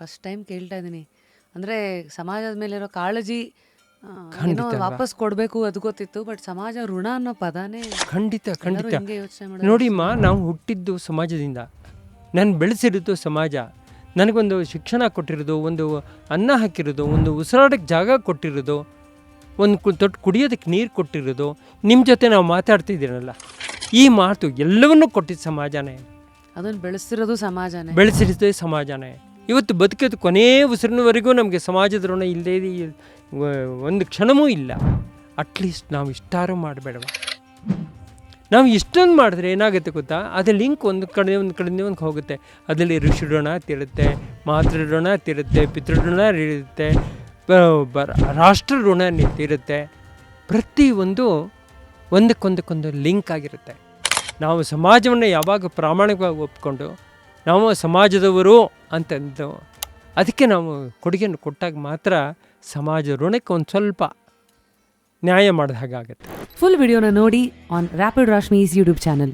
First time ಕೇಳ್ತಾ ಇದ್ದೀನಿ. ಅಂದರೆ ಸಮಾಜದ ಮೇಲಿರೋ ಕಾಳಜಿ ಏನೋ ಖಂಡಿತ ವಾಪಸ್ ಕೊಡಬೇಕು ಅದು ಗೊತ್ತಿತ್ತು, ಬಟ್ ಸಮಾಜ ಋಣ ಅನ್ನೋ ಪದಾನೇ ಖಂಡಿತ ಎಲ್ಲರೂ ಖಂಡಿತ ಹಿಂಗೆ ಯೋಚನೆ ಮಾಡೋದು. ನೋಡಿಮ್ಮ, ನಾವು ಹುಟ್ಟಿದ್ದು ಸಮಾಜದಿಂದ, ನಾನು ಬೆಳೆಸಿರೋದು ಸಮಾಜ, ನನಗೊಂದು ಶಿಕ್ಷಣ ಕೊಟ್ಟಿರೋದು, ಒಂದು ಅನ್ನ ಹಾಕಿರೋದು, ಒಂದು ಉಸಿರಾಡೋಕ್ಕೆ ಜಾಗ ಕೊಟ್ಟಿರೋದು, ಒಂದು ತೊಟ್ಟು ಕುಡಿಯೋದಕ್ಕೆ ನೀರು ಕೊಟ್ಟಿರೋದು, ನಿಮ್ಮ ಜೊತೆ ನಾವು ಮಾತಾಡ್ತಿದ್ದೀರಲ್ಲ, ಈ ಮಾತು ಎಲ್ಲವನ್ನೂ ಕೊಟ್ಟಿದ್ದು ಸಮಾಜನೇ, ಅದನ್ನು ಬೆಳೆಸ್ತಿರೋದು ಸಮಾಜನೇ. ಬೆಳೆಸಿರೋದೇ ಸಮಾಜನೇ. ಇವತ್ತು ಬದುಕೋದು ಕೊನೆಯ ಉಸಿರಿನವರೆಗೂ ನಮಗೆ ಸಮಾಜದ ಋಣ ಇಲ್ಲದೇ ಒಂದು ಕ್ಷಣವೂ ಇಲ್ಲ. ಅಟ್ಲೀಸ್ಟ್ ನಾವು ಇಷ್ಟಾರು ಮಾಡಬೇಡವ. ನಾವು ಇಷ್ಟೊಂದು ಮಾಡಿದ್ರೆ ಏನಾಗುತ್ತೆ ಗೊತ್ತಾ, ಅದು ಲಿಂಕ್ ಒಂದು ಕಡೆಯಿಂದ ಒಂದು ಹೋಗುತ್ತೆ. ಅದರಲ್ಲಿ ಋಷಿ ಋಣ ತೀರುತ್ತೆ, ಮಾತೃ ಋಣ ತೀರುತ್ತೆ, ಪಿತೃಋಣ ಇರುತ್ತೆ, ರಾಷ್ಟ್ರ ಋಣ ತೀರುತ್ತೆ. ಪ್ರತಿಯೊಂದು ಒಂದಕ್ಕೊಂದಕ್ಕೊಂದು ಲಿಂಕ್ ಆಗಿರುತ್ತೆ. ನಾವು ಸಮಾಜವನ್ನು ಯಾವಾಗ ಪ್ರಾಮಾಣಿಕವಾಗಿ ಒಪ್ಕೊಂಡು ನಾವು ಸಮಾಜದವರು ಅಂತಂದು ಅದಕ್ಕೆ ನಾವು ಕೊಡುಗೆಯನ್ನು ಕೊಟ್ಟಾಗ ಮಾತ್ರ ಸಮಾಜ ಋಣಕ್ಕೆ ಒಂದು ಸ್ವಲ್ಪ ನ್ಯಾಯ ಮಾಡಿದ ಹಾಗಾಗುತ್ತೆ. ಫುಲ್ ವಿಡಿಯೋನ ನೋಡಿ ಆನ್ ರ್ಯಾಪಿಡ್ ರಾಶ್ಮೀಸ್ ಯೂಟ್ಯೂಬ್ ಚಾನಲ್.